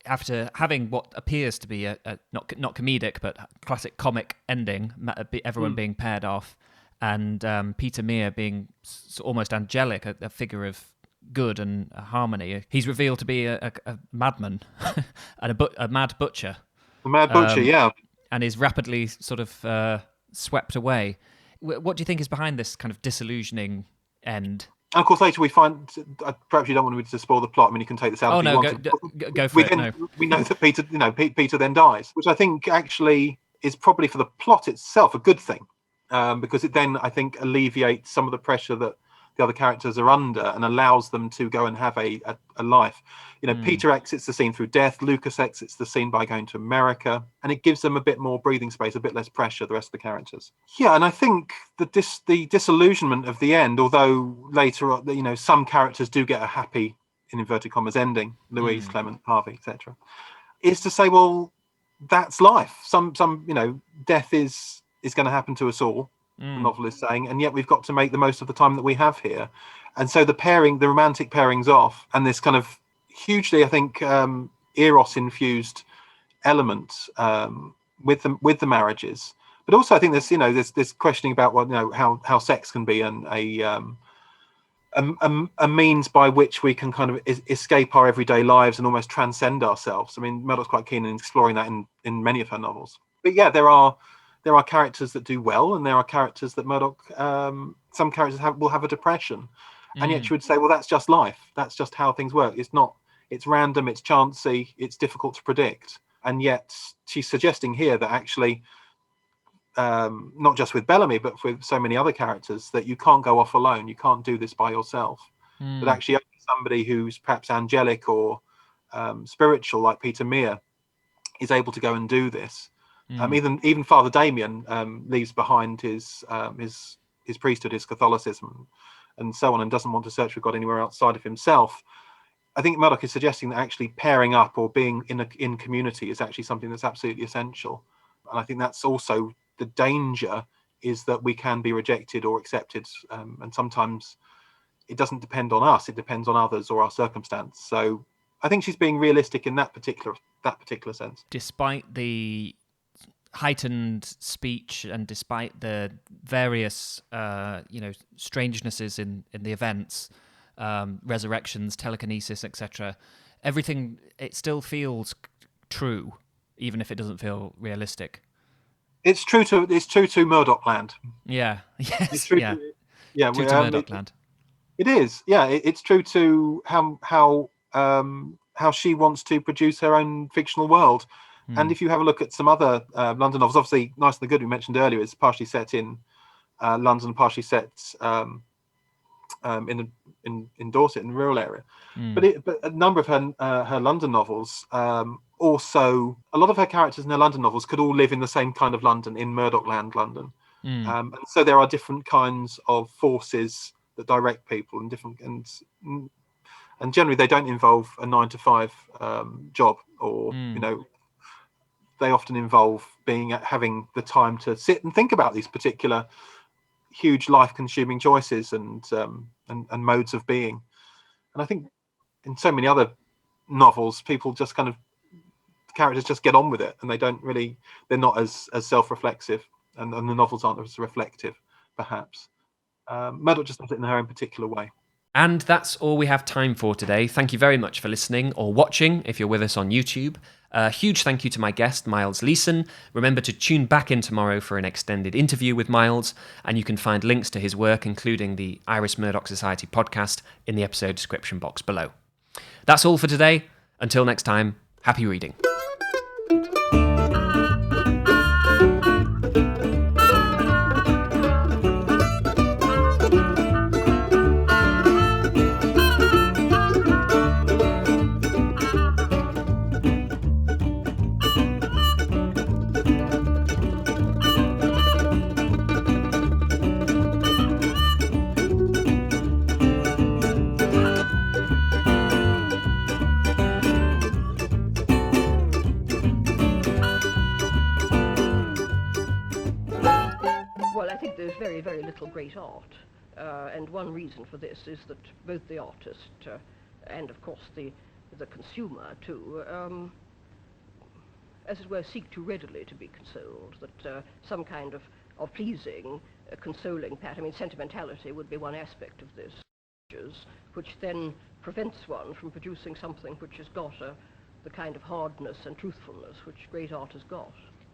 after having what appears to be a not comedic but classic comic ending, everyone being paired off, and Peter Mere being almost angelic, a figure of good and harmony. He's revealed to be a madman and a mad butcher. A mad butcher, yeah. And is rapidly sort of swept away. What do you think is behind this kind of disillusioning end? And of course, later we find, perhaps you don't want me to spoil the plot. I mean, you can take this out. Oh no, go for it. We know that Peter then dies, which I think actually is probably for the plot itself a good thing, because it then, I think, alleviates some of the pressure that the other characters are under and allows them to go and have a life. Peter exits the scene through death. Lucas exits the scene by going to America, and it gives them a bit more breathing space, a bit less pressure, the rest of the characters. Yeah, and I think the disillusionment of the end, although later on, some characters do get a happy, in inverted commas, ending, Louise, Clement, Harvey, etc., is to say, well, that's life. Some death is going to happen to us all. The novel is saying, and yet we've got to make the most of the time that we have here. And so the romantic pairings off, and this kind of hugely, I think, eros infused element with the marriages. But also, I think there's this questioning about how sex can be a means by which we can kind of escape our everyday lives and almost transcend ourselves. I mean, Murdoch's quite keen in exploring that in many of her novels. But yeah, there are characters that do well, and there are characters that Murdoch, some characters will have a depression, and yet you would say, well, that's just life. That's just how things work. It's random, it's chancy, it's difficult to predict. And yet she's suggesting here that actually, not just with Bellamy, but with so many other characters, that you can't go off alone. You can't do this by yourself. But actually somebody who's perhaps angelic or spiritual, like Peter Mere, is able to go and do this. Even Father Damien leaves behind his priesthood, his Catholicism, and so on, and doesn't want to search for God anywhere outside of himself. I think Murdoch is suggesting that actually pairing up or being in community is actually something that's absolutely essential. And I think that's also the danger, is that we can be rejected or accepted, and sometimes it doesn't depend on us; it depends on others or our circumstance. So I think she's being realistic in that particular sense. Despite the heightened speech and despite the various strangenesses in the events, resurrections, telekinesis, etc., everything, it still feels true, even if it doesn't feel realistic. It's true to Murdochland. Yeah. Yes. It's true. Yeah. True to Murdochland. It is. Yeah. It's true to how she wants to produce her own fictional world. And if you have a look at some other London novels, obviously Nice and the Good, we mentioned earlier, is partially set in London, partially set in Dorset, in the rural area. But a number of her London novels, also a lot of her characters in her London novels could all live in the same kind of London, in Murdochland London. And so there are different kinds of forces that direct people, and and generally they don't involve a 9-to-5 job, or they often involve having the time to sit and think about these particular huge life-consuming choices and modes of being. And I think in so many other novels, people just characters just get on with it, and they're not as self-reflexive, and the novels aren't as reflective, perhaps. Murdoch just does it in her own particular way. And that's all we have time for today. Thank you very much for listening or watching if you're with us on YouTube. A huge thank you to my guest, Miles Leeson. Remember to tune back in tomorrow for an extended interview with Miles, and you can find links to his work, including the Iris Murdoch Society podcast, in the episode description box below. That's all for today. Until next time, happy reading. Very little great art, and one reason for this is that both the artist and of course the consumer too, as it were, seek too readily to be consoled, that some kind of pleasing, consoling pattern, I mean sentimentality would be one aspect of this, which then prevents one from producing something which has got the kind of hardness and truthfulness which great art has got.